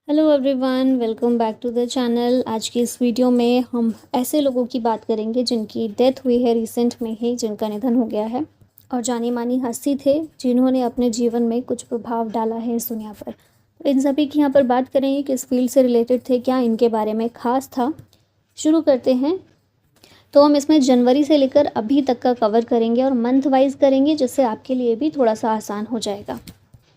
Hello everyone, welcome back to the channel. आज की इस वीडियो में हम ऐसे लोगों की बात करेंगे जिनकी डेथ हुई है रिसेंट में ही, जिनका निधन हो गया है और जानी मानी हस्ती थे जिन्होंने अपने जीवन में कुछ प्रभाव डाला है इस दुनिया पर। तो इन सभी की यहाँ पर बात करेंगे कि इस फील्ड से रिलेटेड थे, क्या इनके बारे में ख़ास था। शुरू करते हैं। तो हम इसमें जनवरी से लेकर अभी तक का कवर करेंगे और मंथ वाइज करेंगे, जिससे आपके लिए भी थोड़ा सा आसान हो जाएगा।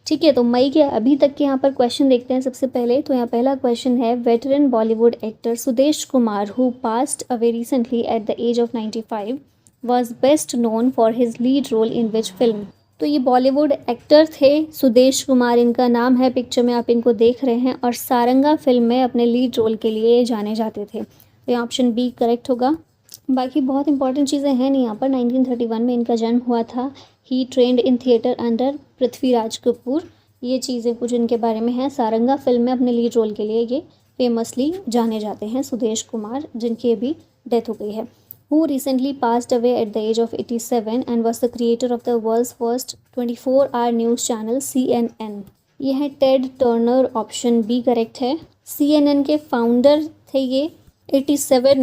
ठीक है, तो मई के अभी तक के यहाँ पर क्वेश्चन देखते हैं। सबसे पहले तो यहाँ पहला क्वेश्चन है, veteran Bollywood actor Sudesh Kumar who passed away recently at the age of 95 was best known for his lead role in which film. तो ये बॉलीवुड एक्टर थे सुदेश कुमार, इनका नाम है, पिक्चर में आप इनको देख रहे हैं, और सारंगा फिल्म में अपने लीड रोल के लिए जाने जाते थे। तो ये ऑप्शन बी करेक्ट होगा। बाकी बहुत इंपॉर्टेंट चीज़ें हैं नहीं यहाँ पर। 1931 में इनका जन्म हुआ था। He trained in theatre under Prithviraj Kapoor. ये चीज़ें कुछ इनके बारे में हैं। सारंगा फिल्म में अपने लीड रोल के लिए ये फेमसली जाने जाते हैं सुदेश कुमार, जिनकी अभी डेथ हो गई है। Who recently passed away at the age of 87 and was the creator of the world's first 24 hour news channel CNN। ये है Ted Turner. Option B correct है। CNN के फाउंडर थे ये। 87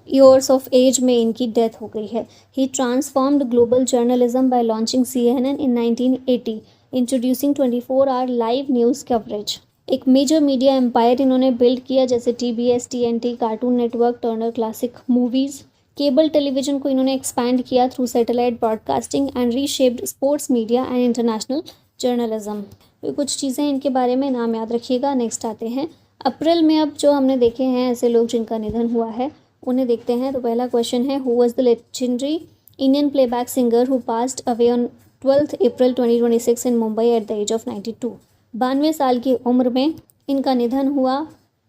ईयर्स ऑफ एज में इनकी डेथ हो गई है। He transformed global journalism by launching CNN in 1980, introducing 24 hour live news coverage. एक मेजर मीडिया एम्पायर इन्होंने बिल्ड किया, जैसे TBS, TNT, cartoon network, Turner classic movies. Cable television को इन्होंने एक्सपैंड किया through satellite broadcasting and reshaped sports media and international journalism. तो कुछ चीज़ें इनके बारे में नाम याद रखिएगा। नेक्स्ट आते हैं अप्रैल में। अब जो हमने देखे हैं ऐसे लोग जिनका निधन हुआ है, उन्हें देखते हैं। तो पहला क्वेश्चन है, who was the legendary Indian playback singer who passed away on 12 April 2026 in Mumbai at the age of 92। 92 साल की उम्र में इनका निधन हुआ।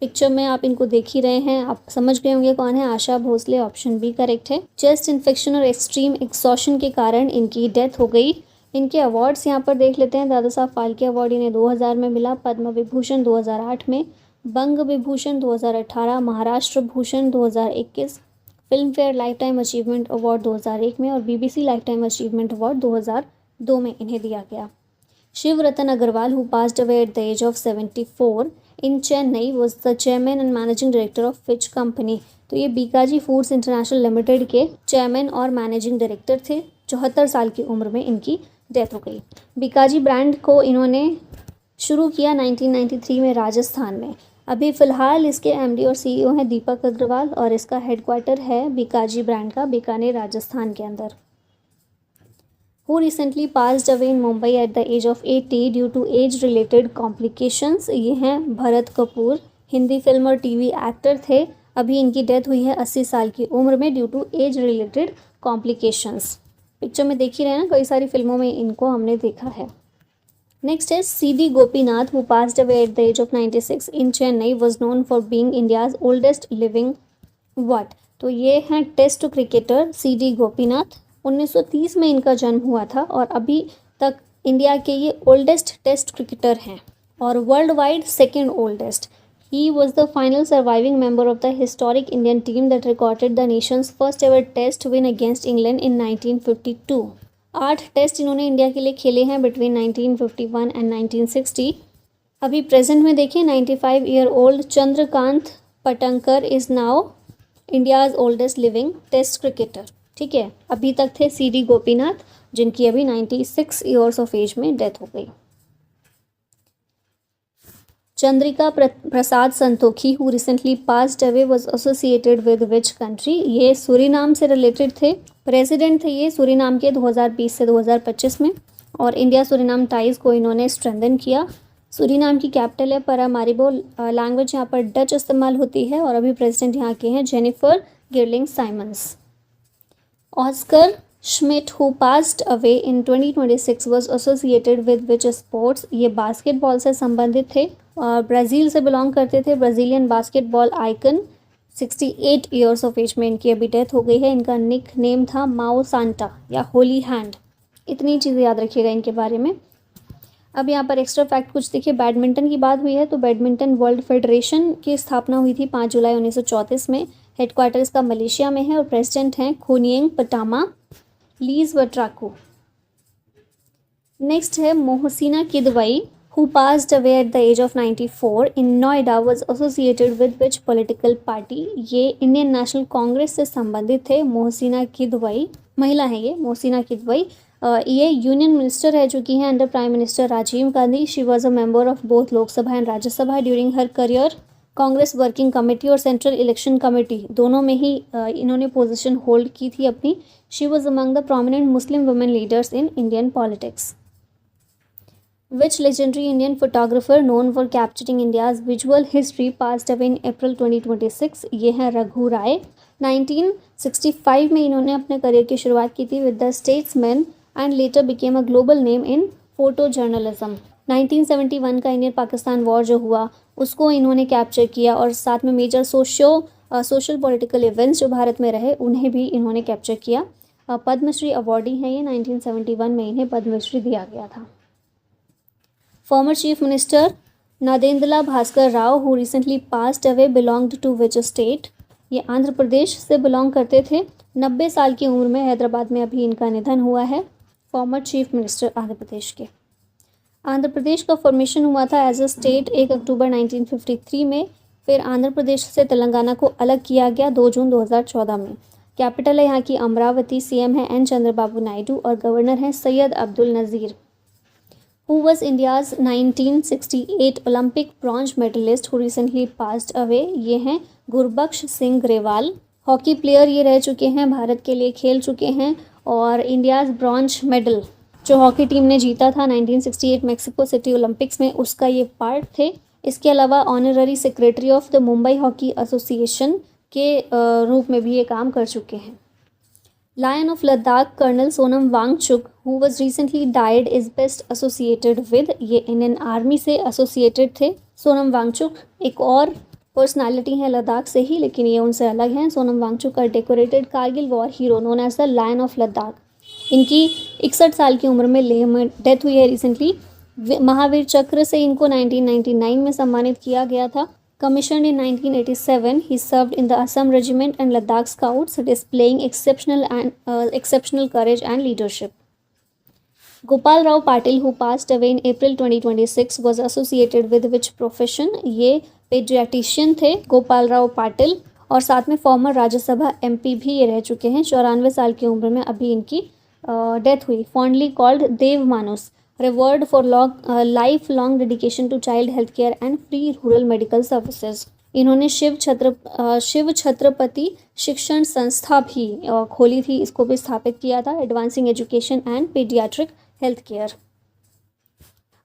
पिक्चर में आप इनको देख ही रहे हैं, आप समझ गए होंगे कौन है। Asha Bhosle. Option B correct है। चेस्ट इन्फेक्शन और एक्सट्रीम एक्सॉशन के कारण इनकी डेथ हो गई। इनके अवार्ड्स यहाँ पर देख लेते हैं। दादा साहब फाल्के अवार्ड इन्हें 2000 में मिला, पद्म विभूषण 2008 में, Banga Vibhushan 2018, Maharashtra Bhushan 2021, Filmfare lifetime achievement award 2001 में और BBC lifetime achievement award 2002 में इन्हें दिया गया। Shiv Ratan Agarwal who passed away at the age of 74 in Chennai was the chairman and managing director of which company. तो ये बीकाजी फूड्स इंटरनेशनल लिमिटेड के chairman और मैनेजिंग डायरेक्टर थे। 74 साल की उम्र में इनकी डेथ हो गई। बीकाजी ब्रांड को इन्होंने शुरू किया 1993 में राजस्थान में। अभी फ़िलहाल इसके MD और CEO हैं दीपक अग्रवाल, और इसका हेडक्वार्टर है बीकाजी ब्रांड का बीकानेर राजस्थान के अंदर। Who recently passed away in Mumbai at the age of 80 due to age related complications. ये हैं भरत कपूर। हिंदी फिल्म और TV एक्टर थे। अभी इनकी डेथ हुई है 80 साल की उम्र में due to age related complications. Picture में देख ही रहे हैं ना, कई सारी फिल्मों में इनको हमने देखा है। Next is C.D. Gopinath, who passed away at the age of 96 in Chennai, was known for being India's oldest living what? तो ये हैं टेस्ट क्रिकेटर C.D. गोपीनाथ। 1930 में इनका जन्म हुआ था और अभी तक इंडिया के ये ओल्डेस्ट टेस्ट क्रिकेटर हैं और world wide second oldest. He was the final surviving member of the historic Indian team that recorded the nation's first ever test win against England in 1952. 8 test इन्होंने India के लिए खेले हैं between 1951 and 1960। अभी present में देखें, 95 year old Chandrakant Patankar is now India's oldest living test cricketer. ठीक है, अभी तक थे C.D. गोपीनाथ, जिनकी अभी 96 ईयर्स ऑफ एज में डेथ हो गई। Chandrika Prasad Santokhi who recently passed away was associated with which country. ये सूरीनाम से रिलेटेड थे। प्रेसिडेंट थे ये सूरीनाम के 2020 से 2025 में, और इंडिया सूरीनाम टाइज़ को इन्होंने स्ट्रेंथन किया। सूरीनाम की कैपिटल है पैरामारिबो। लैंग्वेज यहाँ पर डच इस्तेमाल होती है और अभी प्रेसिडेंट यहाँ के हैं Jennifer Geerlings Simons. Oscar Schmidt who passed away in 2026 was associated with which sports. ये बास्केटबॉल से संबंधित थे और ब्राज़ील से बिलोंग करते थे। Brazilian basketball icon. 68 years of age में इनकी अभी डेथ हो गई है। इनका निक नेम था माओ सांटा या होली हैंड। इतनी चीज़ें याद रखिएगा इनके बारे में। अब यहाँ पर एक्स्ट्रा फैक्ट कुछ देखिए, बैडमिंटन की बात हुई है तो बैडमिंटन वर्ल्ड फेडरेशन की स्थापना हुई थी 5 जुलाई 1934 में। हेडक्वार्टर इसका मलेशिया में है और प्रेसिडेंट हैं खोनिएंग पटामा लीज वट्राकू। नेक्स्ट है Mohsina Kidwai who passed away at the age of 94 in Noida was associated with which political party? ये इंडियन नेशनल कांग्रेस से संबंधित थे। मोहसिना किदवई, महिला है ये, मोहसिना किदवई। ये यूनियन मिनिस्टर रह चुकी हैं under prime minister Rajiv Gandhi. She was a member of both Lok Sabha and Rajya Sabha during her career. Congress working committee और सेंट्रल इलेक्शन कमेटी दोनों में ही इन्होंने पोजीशन होल्ड की थी अपनी। She was among the prominent Muslim women leaders in Indian politics. Which legendary Indian photographer known for capturing India's visual history passed away in April 2026? ये हैं रघु राय। 1965 में इन्होंने अपने करियर की शुरुआत की थी with the statesman and later became a global name in photo journalism. 1971 का इंडियन पाकिस्तान वॉर जो हुआ उसको इन्होंने कैप्चर किया और साथ में मेजर सोशल पॉलिटिकल इवेंट्स जो भारत में रहे उन्हें भी इन्होंने कैप्चर किया। पद्मश्री अवॉर्डी हैं ये। 1971 में इन्हें पद्मश्री दिया गया था। Former Chief Minister Nadendra Bhaskar Rao, who recently passed away, belonged to which state? ये आंध्र प्रदेश से बिलोंग करते थे। 90 साल की उम्र में हैदराबाद में अभी इनका निधन हुआ है। Former chief minister Andhra Pradesh के। आंध्र प्रदेश का फॉर्मेशन हुआ था एज अ स्टेट 1 अक्टूबर 1953 में। फिर आंध्र प्रदेश से तेलंगाना को अलग किया गया 2 जून 2014 में। कैपिटल है यहाँ की अमरावती। सीएम है एन चंद्रबाबू नायडू और गवर्नर हैं Syed Abdul Nazeer. Who was India's 1968 Olympic bronze medalist who recently passed away? ये हैं गुरबख्श सिंह ग्रेवाल। हॉकी प्लेयर ये रह चुके हैं, भारत के लिए खेल चुके हैं और इंडियाज़ ब्रॉन्ज मेडल जो हॉकी टीम ने जीता था 1968 मैक्सिको सिटी ओलंपिक्स में उसका ये पार्ट थे। इसके अलावा honorary secretary of the Mumbai hockey association के रूप में भी ये काम कर चुके हैं। Lion of Ladakh Colonel Sonam Wangchuk, who was recently died, is best associated with? ये इंडियन आर्मी से एसोसिएटेड थे। सोनम वांगचुक एक और पर्सनालिटी हैं लद्दाख से ही, लेकिन ये उनसे अलग हैं। Sonam Wangchuk are decorated Kargil war hero known as the lion of Ladakh. इनकी 61 साल की उम्र में लेह में डेथ हुई है रिसेंटली। महावीर चक्र से इनको 1999 में सम्मानित किया गया था। Commissioned in 1987, he served in the Assam Regiment and Ladakh Scouts, displaying exceptional courage and leadership. Gopal Rao Patil, who passed away in April 2026, was associated with which profession? ये पेडियाट्रिशियन थे गोपाल राव पाटिल और साथ में फॉर्मर राज्यसभा एमपी भी ये रह चुके हैं। 94 साल की उम्र में अभी इनकी डेथ हुई। फॉन्डली कॉल्ड देव मानुस, revered for lifelong dedication to child health care and free rural medical services. इन्होंने शिव छत्रपति शिक्षण संस्था भी खोली थी, इसको भी स्थापित किया था। Advancing education and paediatric health care.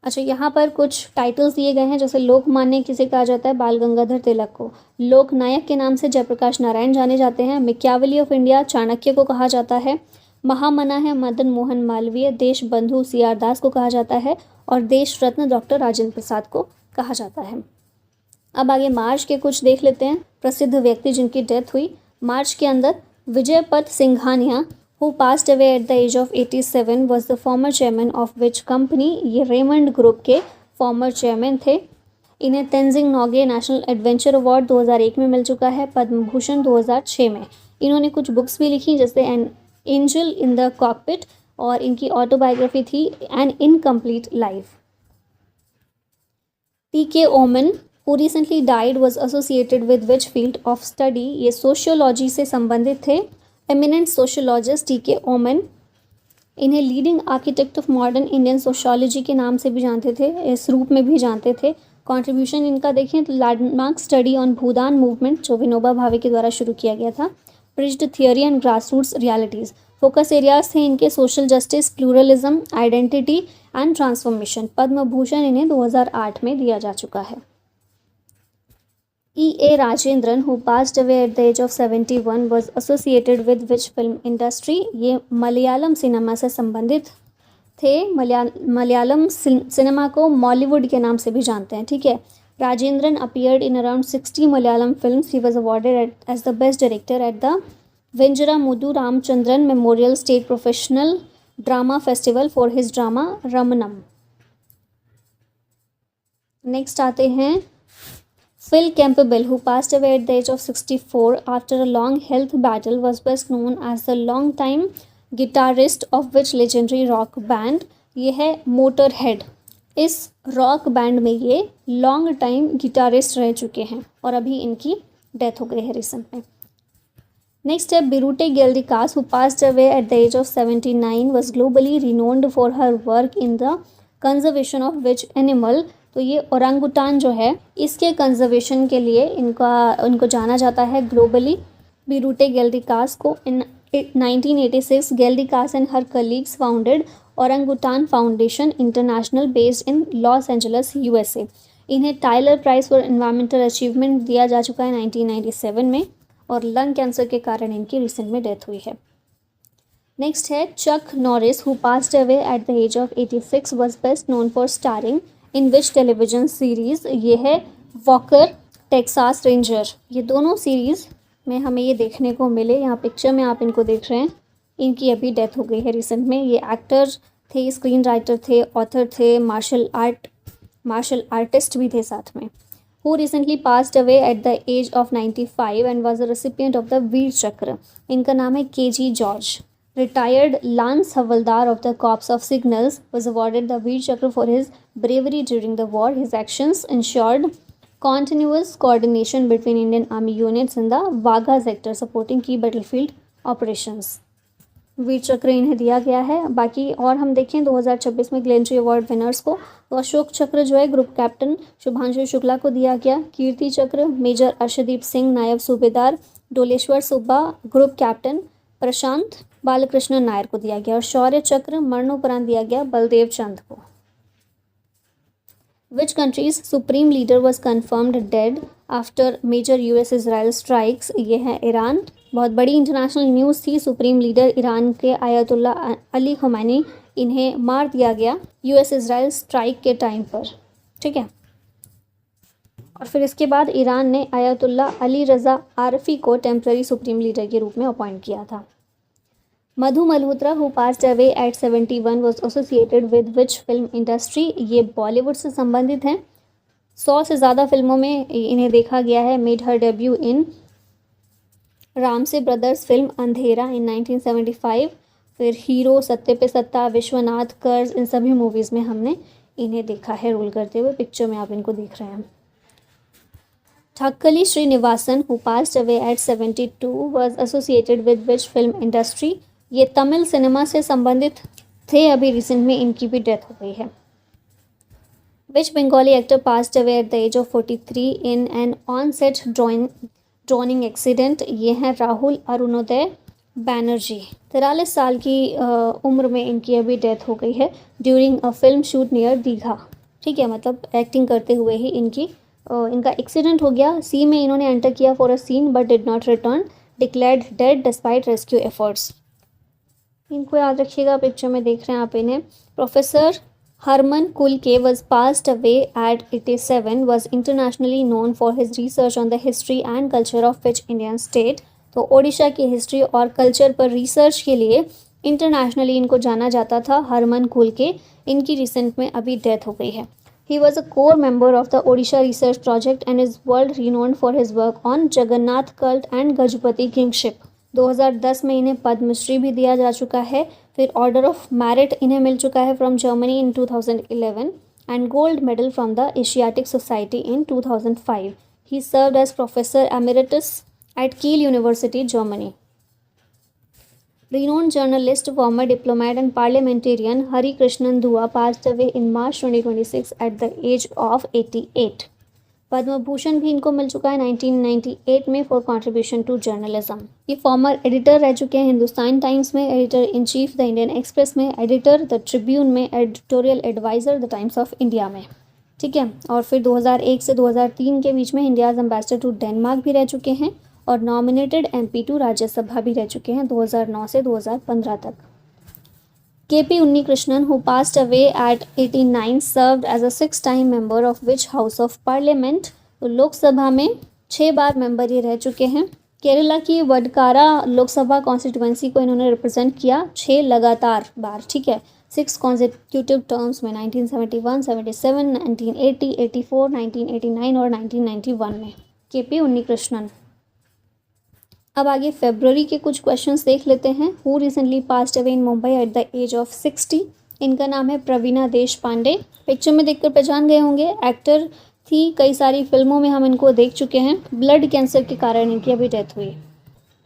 अच्छा, यहाँ पर कुछ टाइटल्स दिए गए हैं, जैसे लोकमान्य किसे कहा जाता है? बाल गंगाधर तिलक को। लोकनायक के नाम से जयप्रकाश नारायण जाने जाते हैं। मैकियावेली ऑफ इंडिया चाणक्य को कहा जाता है। महामना है मदन मोहन मालवीय। देश बंधु सीआर दास को कहा जाता है और देश रत्न डॉक्टर राजेंद्र प्रसाद को कहा जाता है। अब आगे मार्च के कुछ देख लेते हैं प्रसिद्ध व्यक्ति जिनकी डेथ हुई मार्च के अंदर। Vijaypat Singhania, who passed away at the age of 87, was the former chairman of which company? ये रेमंड ग्रुप के फॉर्मर चेयरमैन थे। इन्हें Tenzing Norgay national adventure award 2001 में मिल चुका है। पद्म भूषण 2006 में। इन्होंने कुछ बुक्स भी लिखी जैसे an angel in the cockpit और इनकी ऑटोबायोग्राफी थी एन इनकम्प्लीट लाइफ। पीके ओमन, who recently died, was associated with which field of study? ये सोशियोलॉजी से संबंधित थे। एमिनेंट सोशियोलॉजिस्ट टीके ओमन। इन्हें leading architect of modern Indian sociology के नाम से भी जानते थे, इस रूप में भी जानते थे। कंट्रीब्यूशन इनका देखें तो landmark study on Bhoodan movement जो विनोबा भावे के द्वारा शुरू किया गया था। Bridged theory and grassroots realities. Focus areas थे इनके social justice, pluralism, identity and transformation. Padma Bhushan इन्हें 2008 में दिया जा चुका है। E.A. Rajendran, who passed away at the age of 71, was associated with which film industry? ये मलयालम सिनेमा से संबंधित थे। मलयालम सिनेमा को मॉलीवुड के नाम से भी जानते हैं, ठीक है। Rajendran appeared in around 60 Malayalam films. He was awarded as the best director at the Venjara Mudhu Ramchandran Memorial State Professional Drama Festival for his drama Ramanam. Next आते हैं Phil Campbell, who passed away at the age of 64 after a long health battle, was best known as the long-time guitarist of which legendary rock band? ये है Motorhead. इस rock band में ये long time guitarist रह चुके हैं और अभी इनकी डेथ हो गई है रिसेंट में। नेक्स्ट है Birute Galdikas, who passed away at the age of 79, was globally renowned for her work in the conservation of which animal. तो ये ओरंगुटान जो है इसके कंजर्वेशन के लिए इनको जाना जाता है ग्लोबली। बिरूटे गेल्डिकास को in 1986 Galdikas and her colleagues founded orangutan foundation international based in Los Angeles USA. इन्हें Tyler prize for environmental achievement दिया जा चुका है 1997 में और लंग कैंसर के कारण इनकी रिसेंट में डेथ हुई है। नेक्स्ट है Chuck Norris, who passed away at the age of 86, was best known for starring in which television series. ये है वॉकर, टेक्सास रेंजर। ये दोनों सीरीज़ में हमें ये देखने को मिले। यहाँ पिक्चर में आप इनको देख रहे हैं, इनकी अभी डेथ हो गई है रिसेंट में। ये एक्टर थे, स्क्रीन राइटर थे, ऑथर थे, मार्शल आर्टिस्ट भी थे साथ में। Who recently passed away at the age of 95 and was a recipient of the वीर चक्र। इनका नाम है KG George. Retired Lance Havaldar of the Corps of Signals was awarded the Veer Chakra for his bravery during the war. His actions ensured continuous coordination between Indian Army units in the Wagha sector, supporting key battlefield operations. वीर चक्र इन्हें दिया गया है। बाकी और हम देखें 2026 में ग्लेंट्री अवार्ड विनर्स को, तो अशोक चक्र जो है ग्रुप कैप्टन शुभांशु शुक्ला को दिया गया। कीर्ति चक्र मेजर अर्शदीप सिंह नायब सूबेदार, डोलेश्वर सुब्बा ग्रुप कैप्टन प्रशांत बालकृष्ण नायर को दिया गया और शौर्य चक्र मरणोपरांत दिया गया बलदेव चंद को। Which country's supreme leader was confirmed dead after major US Israel strikes? ये है ईरान। बहुत बड़ी इंटरनेशनल न्यूज़ थी। सुप्रीम लीडर ईरान के आयतुल्ला अली खमैनी, इन्हें मार दिया गया US इजराइल स्ट्राइक के टाइम पर। ठीक है, और फिर इसके बाद ईरान ने आयतुल्ला अली रज़ा आरफी को टेम्पररी सुप्रीम लीडर के रूप में अपॉइंट किया था। Madhu Malhotra, who passed away at 71, was associated with which film industry. ये बॉलीवुड से संबंधित हैं। 100 से ज़्यादा फिल्मों में इन्हें देखा गया है। Made her debut in Ramsay brothers film अंधेरा इन 1975। फिर हीरो, सत्ते पे सत्ता, विश्वनाथ, कर्ज, इन सभी मूवीज़ में हमने इन्हें देखा है रोल करते हुए। पिक्चर में आप इनको देख रहे हैं। Thakkali Srinivasan, who passed away at 72, was associated with which film industry. ये तमिल सिनेमा से संबंधित थे। अभी रिसेंट में इनकी भी डेथ हो गई है। Which Bengali actor passed away at the age of 43 in an on set drowning accident. ये हैं राहुल अरुणोदय बैनर्जी। 43 साल की उम्र में इनकी अभी डेथ हो गई है during a film shoot near Digha. ठीक है, मतलब एक्टिंग करते हुए ही इनका एक्सीडेंट हो गया। सी में इन्होंने एंटर किया for a scene but did not return, declared dead despite rescue efforts. इनको याद रखिएगा, पिक्चर में देख रहे हैं आप इन्हें। Professor Hermann Kulke was passed away at 87, was internationally known for his research on the history and culture of which Indian state. तो ओडिशा की हिस्ट्री और कल्चर पर रिसर्च के लिए इंटरनेशनली इनको जाना जाता था। हरमन कुलके, इनकी रिसेंट में अभी डेथ हो गई है। He was a core member of the Odisha Research Project and is world renowned for his work on Jagannath cult and Gajapati kingship. 2010 में इन्हें पद्मश्री भी दिया जा चुका है। फिर ऑर्डर ऑफ मेरिट इन्हें मिल चुका है from Germany in 2011 and gold medal from the Asiatic society in 2005. He served as professor emeritus at Kiel University, Germany. Renowned journalist, former diplomat and parliamentarian Hari Krishnan Dua passed away in March 2026 at the age of 88. Padma Bhushan भी इनको मिल चुका है 1998 में for contribution to journalism. ये former editor रह चुके हैं हिंदुस्तान टाइम्स में, editor in chief the Indian Express में, एडिटर द ट्रिब्यून में, editorial adviser the Times of India में। ठीक है, और फिर 2001 से 2003 के बीच में इंडियाज़ एम्बेसडर टू डेनमार्क भी रह चुके हैं और नॉमिनेटेड MP टू राज्यसभा भी रह चुके हैं 2009 से 2015 तक। KP Unnikrishnan, who passed away at 89, served as a 6-time member of which House of Parliament? तो लोकसभा में 6 बार मेंबर ये रह चुके हैं। केरला की वडकारा लोकसभा कॉन्स्टिट्यूंसी को इन्होंने रिप्रेजेंट किया 6 लगातार बार। ठीक है, 6 कॉन्जिक्यूटिव टर्म्स में 1971, 77, 1980, 84, 1989 और 1991 में। KP Unnikrishnan। अब आगे फरवरी के कुछ क्वेश्चंस देख लेते हैं। Who recently passed away in Mumbai at the age of 60? इनका नाम है प्रवीणा देश पांडे। पिक्चर में देखकर पहचान गए होंगे, एक्टर थी, कई सारी फिल्मों में हम इनको देख चुके हैं। ब्लड कैंसर के कारण इनकी अभी डेथ हुई।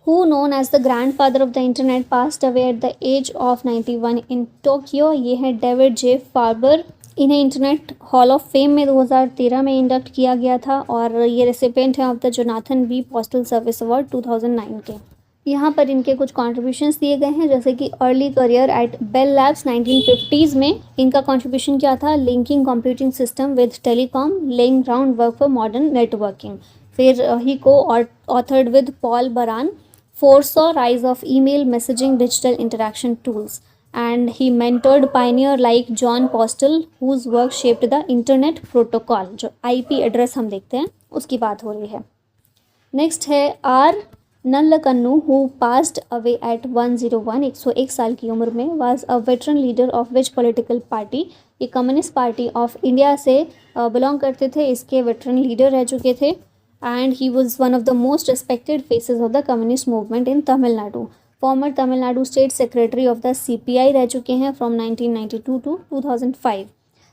Who known as the grandfather of the internet passed away at the age of 91 in Tokyo। ये है डेविड जे फार्बर। इन्हें इंटरनेट हॉल ऑफ फेम में 2013 में इंडक्ट किया गया था और ये रेसिपेंट हैं of the Jonathan B postal service award 2009 के। यहाँ पर इनके कुछ कॉन्ट्रीब्यूशंस दिए गए हैं, जैसे कि early career at Bell Labs 1950s में इनका कॉन्ट्रीब्यूशन क्या था, linking computing system with telecom, laying ground work for modern networking. फिर he co-authored with Paul Baran foresaw rise of email messaging digital interaction tools, and he mentored pioneer like John Postel whose work shaped the internet protocol। जो IP address हम देखते हैं उसकी बात हो रही है। नेक्स्ट है R Nallakannu who passed away at 101, 101 साल की उम्र में, was a veteran leader of which political party. ये कम्युनिस्ट पार्टी ऑफ इंडिया से बिलोंग करते थे, इसके वेटरन लीडर रह चुके थे। And he was one of the most respected faces of the communist movement in Tamil Nadu। Former Tamil Nadu State Secretary of the CPI रह चुके हैं from 1992 to 2005।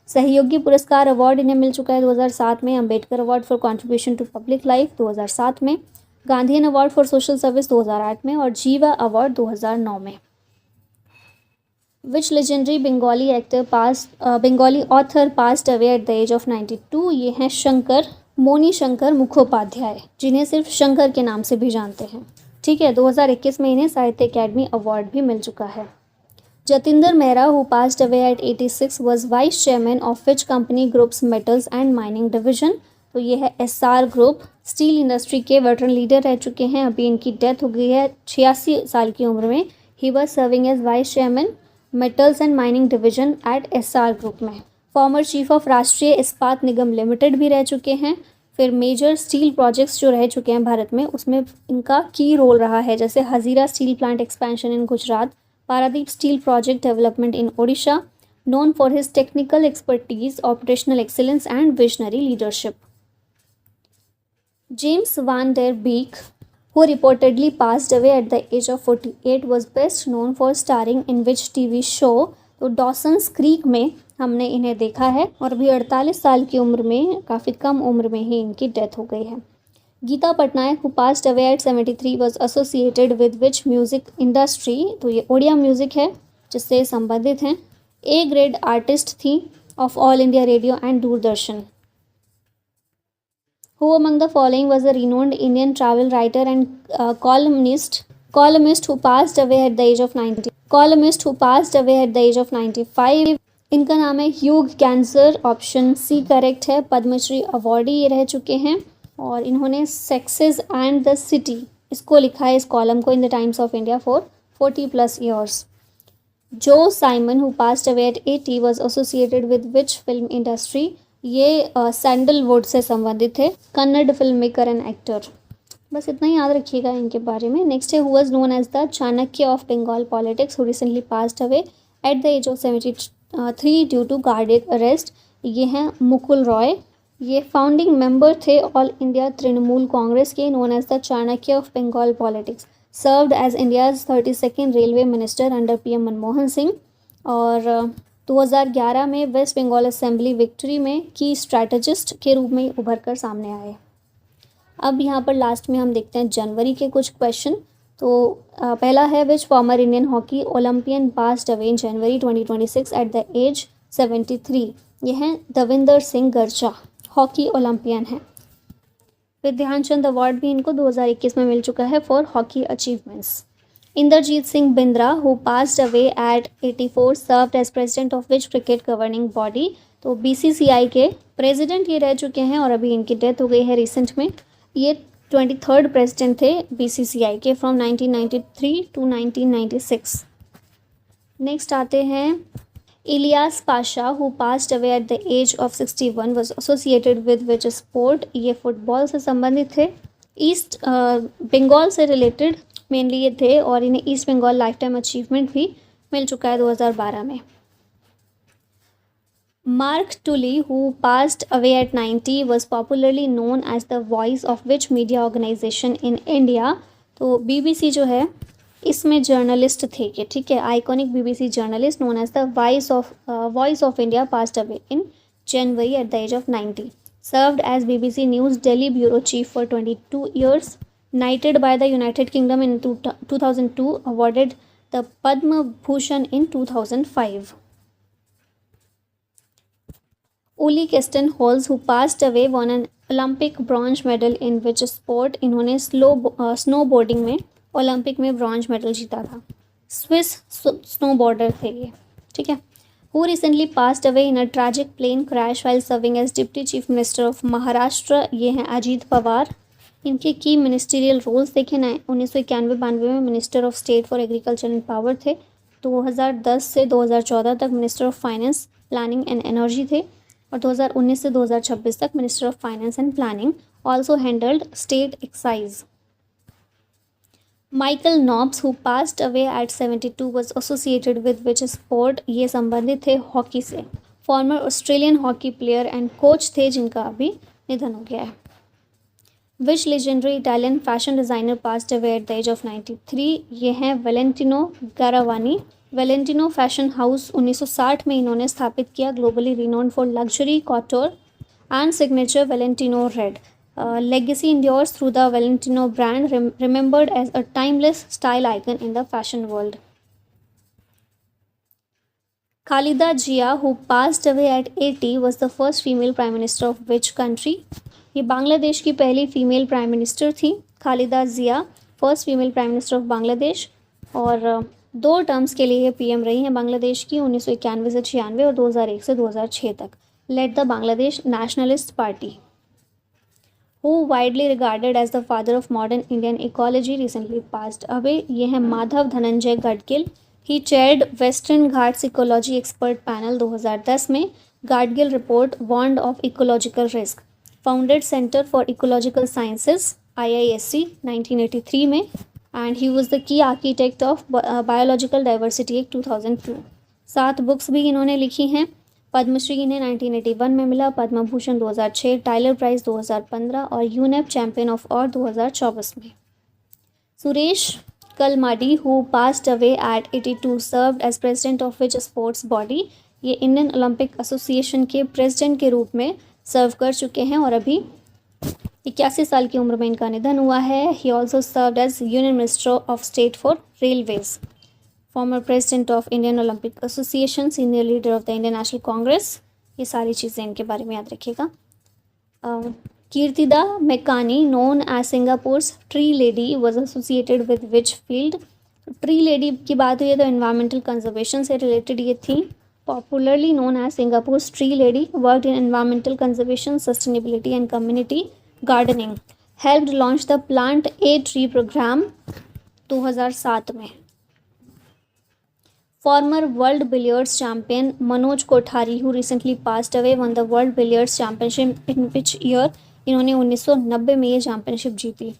सहयोगी पुरस्कार अवार्ड इन्हें मिल चुका है 2007 में, Ambedkar award for contribution to public life 2007 में, Gandhian award for social service 2008 में और जीवा अवार्ड 2009 में। Which legendary Bengali author passed away at the age of 92। ये हैं शंकर मोनी शंकर मुखोपाध्याय, जिन्हें सिर्फ शंकर के नाम से भी जानते हैं। ठीक है, 2021 में इन्हें साहित्य अकेडमी अवार्ड भी मिल चुका है। Jatinder Mehra who passed away eight 86 was vice chairman of which company groups metals and mining division. तो ये है एसआर ग्रुप। स्टील इंडस्ट्री के वेटरन लीडर रह चुके हैं, अभी इनकी डेथ हो गई है 86 साल की उम्र में। He was serving as vice chairman metals and mining division at Essar group में। Former chief of Rashtriya Ispat Nigam limited भी रह चुके हैं। फिर मेजर स्टील प्रोजेक्ट्स जो रह चुके हैं भारत में, उसमें इनका की रोल रहा है, जैसे Hazira steel plant expansion in Gujarat, Paradeep steel project development in Odisha, known for his technical expertise, operational excellence and visionary leadership. James Van Der Beek who reportedly passed away at the age of 48 was best known for starring in which TV show। तो डॉसन्स creek में हमने इन्हें देखा है और अभी 48 साल की उम्र में, काफ़ी कम उम्र में ही इनकी डेथ हो गई है। Geeta Patnaik who passed away at 73 was associated with which music industry. तो ये ओडिया म्यूज़िक है जिससे संबंधित हैं। ए ग्रेड आर्टिस्ट थी of All India Radio and Doordarshan. Who among the following was a renowned Indian travel writer and columnist who passed away at the age of 90? Columnist who passed away at the age of 95। इनका नाम है Hugh कैंसर, option C correct है। Padma Shri awardee ये रह चुके हैं और इन्होंने सेक्सेस एंड द सिटी इसको लिखा है, इस कॉलम को, in the Times of India for 40+ years. जो Simon who passed away at 80 was associated with which film industry. ये सैंडलवुड से संबंधित है, Kannada film maker and actor. बस इतना ही याद रखिएगा इनके बारे में। नेक्स्ट है who was known as the Chanakya of Bengal politics who recently passed away at the age of 73 due to cardiac arrest. ये हैं मुकुल रॉय। ये फाउंडिंग मेंबर थे ऑल इंडिया तृणमूल कांग्रेस के, known as the Chanakya of Bengal politics. Served as India's 32nd railway minister under PM Manmohan Singh और 2011 में waste Bengal assembly victory में की strategist के रूप में उभर कर सामने आए। अब यहाँ पर लास्ट में हम देखते हैं जनवरी के कुछ क्वेश्चन। तो पहला है which former Indian hockey olympian passed away in January 2026 at the age 73। ये हैं दविंदर सिंह गर्चा, हॉकी ओलंपियन हैं। फिर ध्यानचंद अवार्ड भी इनको 2021 में मिल चुका है for hockey achievements. Inderjit Singh Bindra who passed away at 84 served as president of which cricket governing body. तो BCCI के प्रेसिडेंट ये रह चुके हैं और अभी इनकी डेथ हो गई है रिसेंट में। ये 23rd प्रेसिडेंट थे BCCI के फ्रॉम 1993 टू 1996। नेक्स्ट आते हैं Ilyas Pasha who passed away at the age of 61 was associated with which sport. ये फुटबॉल से संबंधित थे, ईस्ट बंगाल से रिलेटेड मेनली ये थे और इन्हें East Bengal lifetime achievement भी मिल चुका है 2012 में। Mark Tully who passed away at 90 was popularly known as the voice of which media organisation in India. तो BBC जो है इसमें जर्नलिस्ट थे कि ठीक है, iconic BBC journalist known as the voice of India passed away in January at the age of 90. Served as BBC News Delhi bureau chief for 22 years. Knighted by the United Kingdom in 2002. Awarded the Padma Bhushan in 2005. Uli Keston Halls, who passed away, won an Olympic bronze medal in which sport? इन्होंने snowboarding में Olympic में bronze medal जीता था. Swiss snowboarder थे ये, ठीक है. Who recently passed away in a tragic plane crash while serving as Deputy Chief Minister of Maharashtra? ये हैं अजीत पवार. इनके की मिनिस्ट्रियल रोल्स देखे ना, 1991-92 में minister of state for agriculture and power थे. 2010 से 2014 तक minister of finance, planning and energy थे. और 2019 से 2026 तक minister of finance and planning. Also handled state excise. Michael knobs, who passed away at 72, was associated with which sport? ये संबंधित थे हॉकी से. Farmer Australian hockey player and coach थे जिनका अभी निधन हो गया है. विच legendary Italian fashion designer passed away at the age of 93? ये हैं Valentino Garavani. Valentino fashion house 1960 में इन्होंने स्थापित किया. Globally renowned for luxury couture and signature Valentino red. Legacy endures through the Valentino brand, remembered as a timeless style icon in the fashion world. Khalida Zia, who passed away at 80, was the first female prime minister of which country? ये बांग्लादेश की पहली female prime minister थी. Khaleda Zia, first female prime minister of Bangladesh, और 2 terms के लिए ये PM रही हैं बांग्लादेश की, 1991 से 96 और 2001 से 2006 तक. Led the Bangladesh nationalist party. Who widely regarded as the father of modern Indian ecology recently passed away? ये हैं Madhav Dhananjay Gadgil. He chaired Western Ghats Ecology Expert Panel 2010 में. Gadgil report warned of ecological risk. Founded Center for Ecological Sciences IISc 1983 में. And he was the key architect of Biological Diversity Act 2002. 7 books भी इन्होंने लिखी हैं. पद्मश्री इन्हें 1981 में मिला, पद्म भूषण 2006, टाइलर प्राइज़ 2015 और यूनेप चैंपियन ऑफ ऑर्थ 2024 में. Suresh Kalmadi, who passed away at 82, served as president of which sports body? ये इंडियन ओलंपिक एसोसिएशन के प्रेसिडेंट के रूप में सर्व कर चुके हैं और अभी 81 साल की उम्र में इनका निधन हुआ है. He also served as union minister of state for railways. Former president of Indian Olympic association, senior leader of the Indian national congress. ये सारी चीज़ें इनके बारे में याद रखिएगा. Kirtida Mekani, known as Singapore's tree lady, was associated with which field? Tree lady की बात हुई है तो एनवायरमेंटल कंजर्वेशन से रिलेटेड ये थी. Popularly known as Singapore's tree lady, worked in environmental conservation, sustainability and community gardening. Helped launch the plant a tree programme 2007 में. Former World Billiards champion Manoj Kothari, who recently passed away, won the World Billiards Championship in which year? इन्होंने 1990 में ये championship जीती.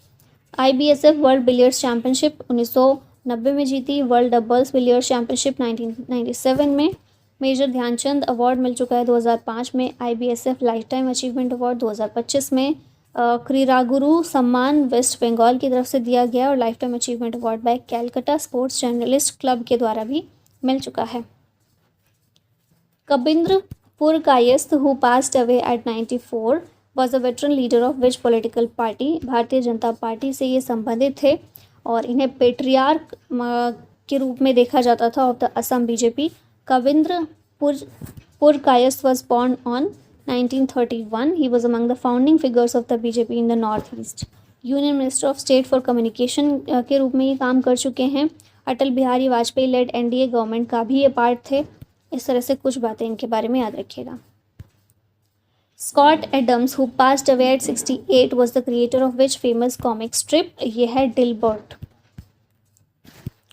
IBSF world billiards championship 1990 में जीती. World doubles billiards championship 1997 में. Major Dhyanchand award मिल चुका है 2005 में. IBSF life time achievement award 2025 में. क्रीरागुरु सम्मान वेस्ट बंगाल की तरफ से दिया गया और lifetime achievement award by Calcutta sports journalist club के द्वारा भी मिल चुका है. Kabindra Purkayastha, who passed away at 94, was a veteran leader of which political party? Bharatiya Janata party से ये संबंधित थे और इन्हें पेट्रियार्क के रूप में देखा जाता था of the Assam BJP. Kavindra Purkayastha was born on 1931. He was among the founding figures of the BJP in the North East. Union minister of state for communication के रूप में ये काम कर चुके हैं. Atal Bihari Vajpayee led NDA government का भी ये पार्ट थे. इस तरह से कुछ बातें इनके बारे में याद रखिएगा. Scott Adams, who passed away at 68, was the creator of which famous comic strip? ये है डिलबर्ट.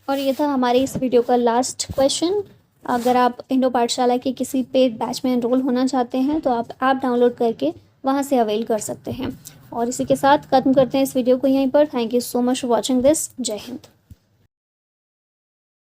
और ये था हमारे इस वीडियो का लास्ट क्वेश्चन. अगर आप इंडो पाठशाला के किसी पेड बैच में एनरोल होना चाहते हैं तो आप ऐप डाउनलोड करके वहाँ से अवेल कर सकते हैं. और इसी के साथ खत्म करते हैं इस वीडियो को यहीं पर. Thank you so much for watching this. जय हिंद.